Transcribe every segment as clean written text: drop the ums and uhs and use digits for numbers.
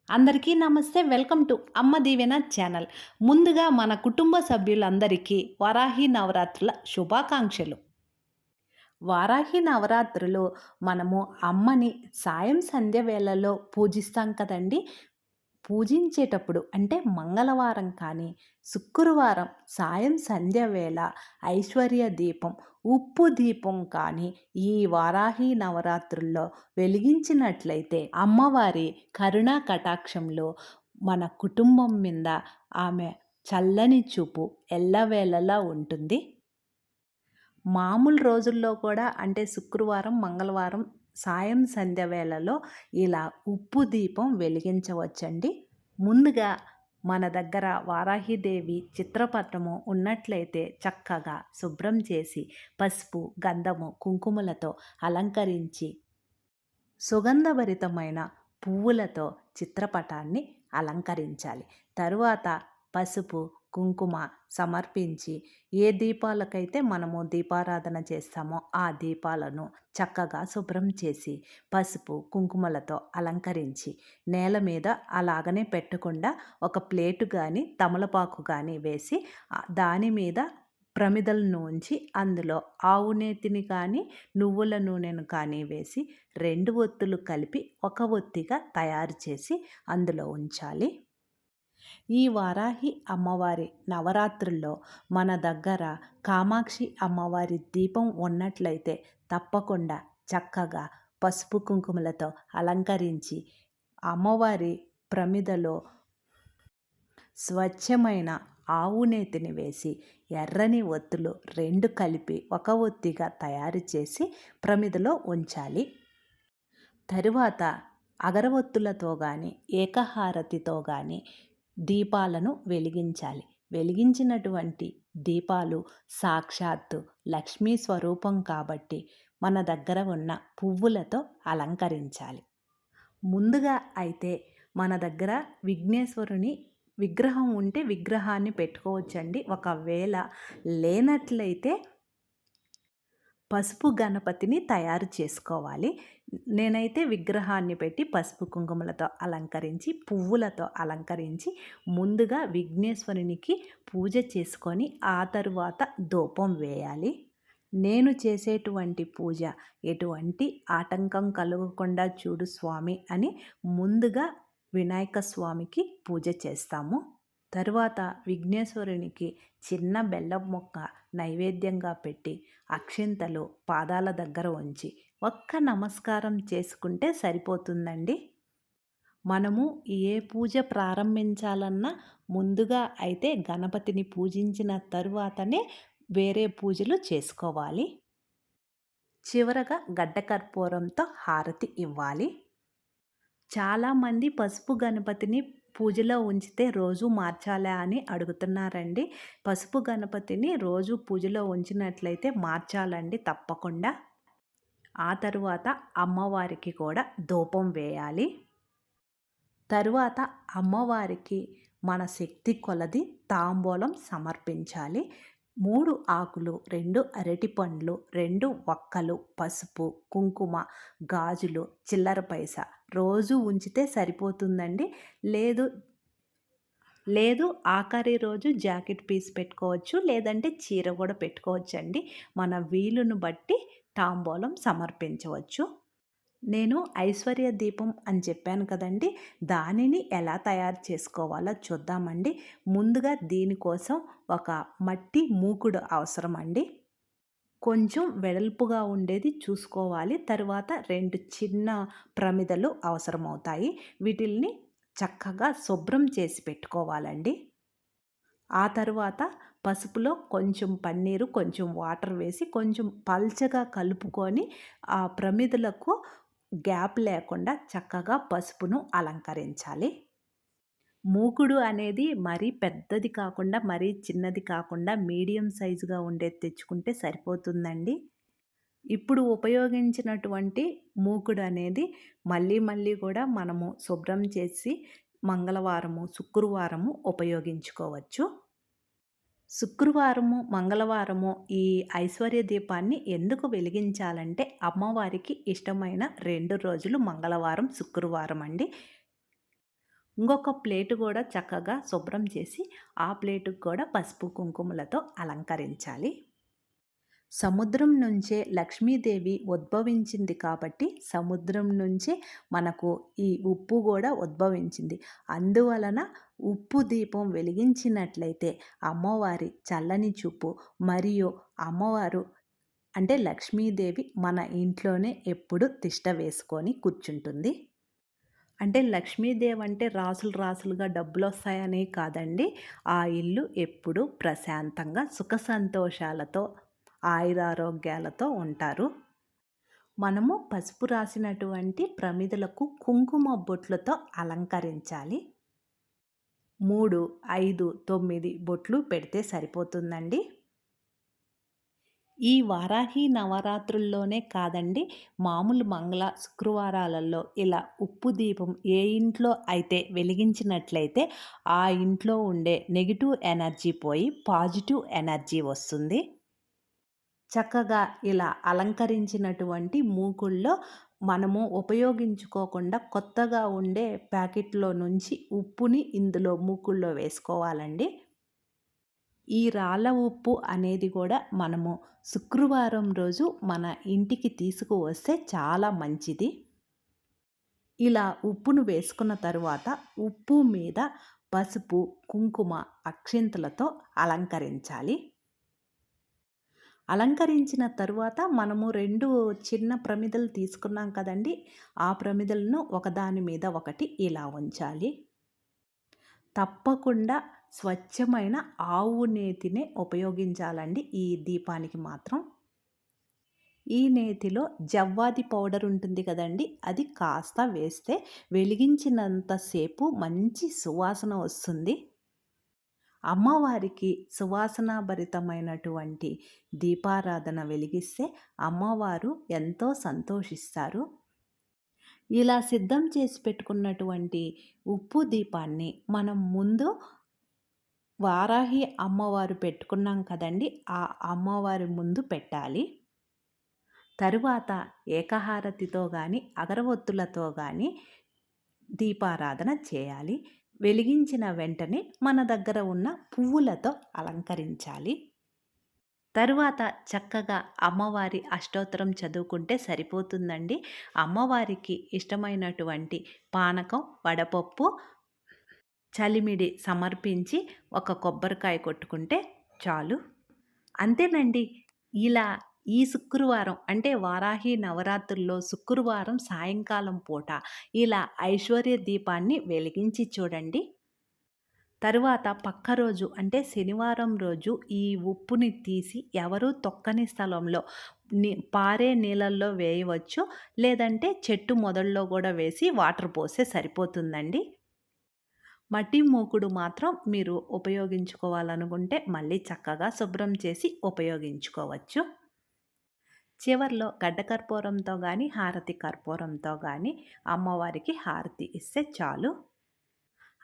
అందరికీ నమస్తే. Welcome to అమ్మ దీవెన ఛానల్. ముందుగా మన కుటుంబ సభ్యులందరికీ వారాహి నవరాత్రుల శుభాకాంక్షలు. వారాహి నవరాత్రులు మనము అమ్మని సాయం సంధ్య వేళల్లో పూజిస్తాం కదండీ! పూజించేటప్పుడు అంటే మంగళవారం కానీ, శుక్రవారం సాయం సంధ్య వేళ ఐశ్వర్య దీపం, ఉప్పు దీపం కానీ ఈ వారాహి నవరాత్రుల్లో వెలిగించినట్లయితే అమ్మవారి కరుణా కటాక్షంలో మన కుటుంబం మీద ఆమె చల్లని చూపు ఎల్లవేళలా ఉంటుంది. మామూలు రోజుల్లో కూడా అంటే శుక్రవారం, మంగళవారం సాయం సంధ్య వేళలో ఇలా ఉప్పు దీపం వెలిగించవచ్చండి. ముందుగా మన దగ్గర వారాహిదేవి చిత్రపటము ఉన్నట్లయితే చక్కగా శుభ్రం చేసి పసుపు, గంధము, కుంకుమలతో అలంకరించి సుగంధభరితమైన పువ్వులతో చిత్రపటాన్ని అలంకరించాలి. తరువాత పసుపు, కుంకుమ సమర్పించి ఏ దీపాలకైతే మనము దీపారాధన చేస్తామో ఆ దీపాలను చక్కగా శుభ్రం చేసి పసుపు, కుంకుమలతో అలంకరించి నేల మీద అలాగనే పెట్టకుండా ఒక ప్లేటు కానీ తమలపాకు కానీ వేసి దాని మీద ప్రమిదలను ఉంచి అందులో ఆవు నేతిని కానీ నువ్వుల నూనెను కానీ వేసి 2 ఒత్తులు కలిపి ఒక ఒత్తిగా తయారు చేసి అందులో ఉంచాలి. ఈ వారాహి అమ్మవారి నవరాత్రుల్లో మన దగ్గర కామాక్షి అమ్మవారి దీపం ఉన్నట్లయితే తప్పకుండా చక్కగా పసుపు కుంకుమలతో అలంకరించి అమ్మవారి ప్రమిదలో స్వచ్ఛమైన ఆవు నేతిని వేసి ఎర్రని ఒత్తులు 2 కలిపి ఒక ఒత్తిగా తయారు చేసి ప్రమిదలో ఉంచాలి. తరువాత అగరవత్తులతో కానీ ఏకహారతితో కానీ దీపాలను వెలిగించాలి. వెలిగించినటువంటి దీపాలు సాక్షాత్తు లక్ష్మీ స్వరూపం కాబట్టి మన దగ్గర ఉన్న పువ్వులతో అలంకరించాలి. ముందుగా అయితే మన దగ్గర విఘ్నేశ్వరుని విగ్రహం ఉంటే విగ్రహాన్ని పెట్టుకోవచ్చండి. ఒకవేళ లేనట్లయితే పసుపు గణపతిని తయారు చేసుకోవాలి. నేనైతే విగ్రహాన్ని పెట్టి పసుపు కుంకుమలతో అలంకరించి పువ్వులతో అలంకరించి ముందుగా విఘ్నేశ్వరునికి పూజ చేసుకొని ఆ తరువాత ధూపం వేయాలి. నేను చేసేటువంటి పూజ ఎటువంటి ఆటంకం కలగకుండా చూడు స్వామి అని ముందుగా వినాయక స్వామికి పూజ చేస్తాము. తరువాత విఘ్నేశ్వరునికి చిన్న బెల్లం మొక్క నైవేద్యంగా పెట్టి అక్షింతలు పాదాల దగ్గర ఉంచి ఒక్క నమస్కారం చేసుకుంటే సరిపోతుందండి. మనము ఏ పూజ ప్రారంభించాలన్నా ముందుగా అయితే గణపతిని పూజించిన తరువాతనే వేరే పూజలు చేసుకోవాలి. చివరగా గడ్డ కర్పూరంతో హారతి ఇవ్వాలి. చాలామంది పసుపు గణపతిని పూజలో ఉంచితే రోజు మార్చాలా అని అడుగుతున్నారండి. పసుపు గణపతిని రోజు పూజలో ఉంచినట్లయితే మార్చాలండి తప్పకుండా. ఆ తరువాత అమ్మవారికి కూడా ధూపం వేయాలి. తరువాత అమ్మవారికి మన శక్తి కొలది తాంబూలం సమర్పించాలి. 3 ఆకులు, 2 అరటిపండ్లు, 2 వక్కలు, పసుపు, కుంకుమ, గాజులు, చిల్లర పైసా రోజు ఉంచితే సరిపోతుందండి. లేదు లేదు ఆఖరి రోజు జాకెట్ పీస్ పెట్టుకోవచ్చు, లేదంటే చీర కూడా పెట్టుకోవచ్చండి. మన వీలును బట్టి తాంబూలం సమర్పించవచ్చు. నేను ఐశ్వర్య దీపం అని చెప్పాను కదండి, దానిని ఎలా తయారు చేసుకోవాలో చూద్దామండి. ముందుగా దీనికోసం ఒక మట్టి మూకుడు అవసరం అండి. కొంచెం వెడల్పుగా ఉండేది చూసుకోవాలి. తరువాత 2 చిన్న ప్రమిదలు అవసరమవుతాయి. వీటిల్ని చక్కగా శుభ్రం చేసి పెట్టుకోవాలండి. ఆ తరువాత పసుపులో కొంచెం పన్నీరు, కొంచెం వాటర్ వేసి కొంచెం పల్చగా కలుపుకొని ఆ ప్రమిదలకు గ్యాప్ లేకుండా చక్కగా పసుపును అలంకరించాలి. మూకుడు అనేది మరీ పెద్దది కాకుండా మరీ చిన్నది కాకుండా మీడియం సైజుగా ఉండేది తెచ్చుకుంటే సరిపోతుందండి. ఇప్పుడు ఉపయోగించినటువంటి మూకుడు అనేది మళ్ళీ మళ్ళీ కూడా మనము శుభ్రం చేసి మంగళవారము, శుక్రవారము ఉపయోగించుకోవచ్చు. శుక్రవారము, మంగళవారము ఈ ఐశ్వర్య దీపాన్ని ఎందుకు వెలిగించాలంటే అమ్మవారికి ఇష్టమైన 2 రోజులు మంగళవారం, శుక్రవారం అండి. ఇంకొక ప్లేటు కూడా చక్కగా శుభ్రం చేసి ఆ ప్లేటుకి కూడా పసుపు కుంకుమలతో అలంకరించాలి. సముద్రం నుంచే లక్ష్మీదేవి ఉద్భవించింది కాబట్టి సముద్రం నుంచే మనకు ఈ ఉప్పు కూడా ఉద్భవించింది. అందువలన ఉప్పు దీపం వెలిగించినట్లయితే అమ్మవారి చల్లని చూపు మరియు అమ్మవారు అంటే లక్ష్మీదేవి మన ఇంట్లోనే ఎప్పుడు తిష్ట వేసుకొని కూర్చుంటుంది. అంటే లక్ష్మీదేవి అంటే రాసులు రాసులుగా డబ్బులొస్తాయని కాదండి. ఆ ఇల్లు ఎప్పుడూ ప్రశాంతంగా సుఖ సంతోషాలతో ఆయురారోగ్యాలతో ఉంటారు. మనము పసుపు రాసినటువంటి ప్రమిదలకు కుంకుమ బొట్లతో అలంకరించాలి. 3, 5, 9 బొట్లు పెడితే సరిపోతుందండి. ఈ వారాహి నవరాత్రుల్లోనే కాదండి, మామూలు శుక్రవారాలలో ఇలా ఉప్పు దీపం ఏ ఇంట్లో అయితే వెలిగించినట్లయితే ఆ ఇంట్లో ఉండే నెగెటివ్ ఎనర్జీ పోయి పాజిటివ్ ఎనర్జీ వస్తుంది. చక్కగా ఇలా అలంకరించినటువంటి మూకుల్లో మనము ఉపయోగించుకోకుండా కొత్తగా ఉండే ప్యాకెట్‌లో నుంచి ఉప్పుని ఇందులో మూకుల్లో వేసుకోవాలండి. ఈ రాళ్ళ ఉప్పు అనేది కూడా మనము శుక్రవారం రోజు మన ఇంటికి తీసుకువస్తే చాలా మంచిది. ఇలా ఉప్పును వేసుకున్న తరువాత ఉప్పు మీద పసుపు, కుంకుమ, అక్షింతలతో అలంకరించాలి. అలంకరించిన తరువాత మనము 2 చిన్న ప్రమిదలు తీసుకున్నాం కదండీ! ఆ ప్రమిదలను ఒకదాని మీద ఒకటి ఇలా ఉంచాలి. తప్పకుండా స్వచ్ఛమైన ఆవు నేతినే ఉపయోగించాలండి ఈ దీపానికి మాత్రం. ఈ నేతిలో జవ్వాది పౌడర్ ఉంటుంది కదండీ! అది కాస్త వేస్తే వెలిగించినంత సేపు మంచి సువాసన వస్తుంది. అమ్మవారికి సువాసనాభరితమైనటువంటి దీపారాధన వెలిగిస్తే అమ్మవారు ఎంతో సంతోషిస్తారు. ఇలా సిద్ధం చేసి పెట్టుకున్నటువంటి ఉప్పు దీపాన్ని మనం ముందు వారాహి అమ్మవారు పెట్టుకున్నాం కదండీ! ఆ అమ్మవారి ముందు పెట్టాలి. తరువాత ఏకహారతితో గాని, అగరవత్తులతో గాని దీపారాధన చేయాలి. వెలిగించిన వెంటనే మన దగ్గర ఉన్న పువ్వులతో అలంకరించాలి. తరువాత చక్కగా అమ్మవారి అష్టోత్తరం చదువుకుంటే సరిపోతుందండి. అమ్మవారికి ఇష్టమైనటువంటి పానకం, వడపప్పు, చలిమిడి సమర్పించి ఒక కొబ్బరికాయ కొట్టుకుంటే చాలు. అంతేనండి. ఇలా ఈ శుక్రవారం అంటే వారాహి నవరాత్రుల్లో శుక్రవారం సాయంకాలం పూట ఇలా ఐశ్వర్య దీపాన్ని వెలిగించి చూడండి. తరువాత పక్క రోజు అంటే శనివారం రోజు ఈ ఉప్పుని తీసి ఎవరూ తొక్కని స్థలంలో పారే నీళ్ళల్లో వేయవచ్చు. లేదంటే చెట్టు మొదల్లో కూడా వేసి వాటర్ పోస్తే సరిపోతుందండి. మట్టి మూకుడు మాత్రం మీరు ఉపయోగించుకోవాలనుకుంటే మళ్ళీ చక్కగా శుభ్రం చేసి ఉపయోగించుకోవచ్చు. చివర్లో గడ్డ కర్పూరంతో గానీ, హారతి కర్పూరంతో గానీ అమ్మవారికి హారతి ఇస్తే చాలు.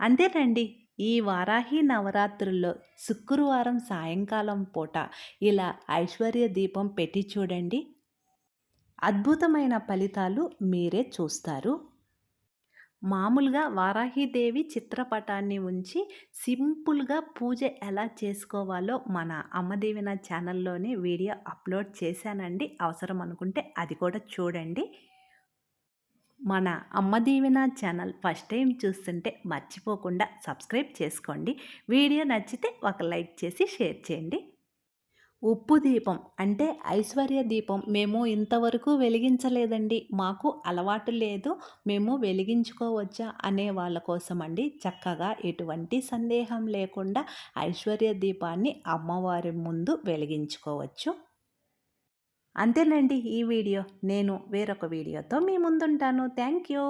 అంతేనండి. ఈ వారాహి నవరాత్రుల్లో శుక్రవారం సాయంకాలం పూట ఇలా ఐశ్వర్య దీపం పెట్టి చూడండి. అద్భుతమైన ఫలితాలు మీరే చూస్తారు. మామూలుగా వారాహిదేవి చిత్రపటాన్ని ఉంచి సింపుల్‌గా పూజ ఎలా చేసుకోవాలో మన అమ్మ దీవెన ఛానల్‌లోనే వీడియో అప్లోడ్ చేశానండి. అవసరం అనుకుంటే అది కూడా చూడండి. మన అమ్మ దీవెన ఛానల్ ఫస్ట్ టైం చూస్తుంటే మర్చిపోకుండా సబ్స్క్రైబ్ చేసుకోండి. వీడియో నచ్చితే ఒక లైక్ చేసి షేర్ చేయండి. ఉప్పు దీపం అంటే ఐశ్వర్య దీపం మేము ఇంతవరకు వెలిగించలేదండి. మాకు అలవాటు లేదు. మేము వెలిగించుకోవచ్చా అనే వాళ్ళ కోసమండి. చక్కగా ఎటువంటి సందేహం లేకుండా ఐశ్వర్య దీపాన్ని అమ్మవారి ముందు వెలిగించుకోవచ్చు. అంతేనండి ఈ వీడియో. నేను వేరొక వీడియోతో మీ ముందుంటాను. Thank you.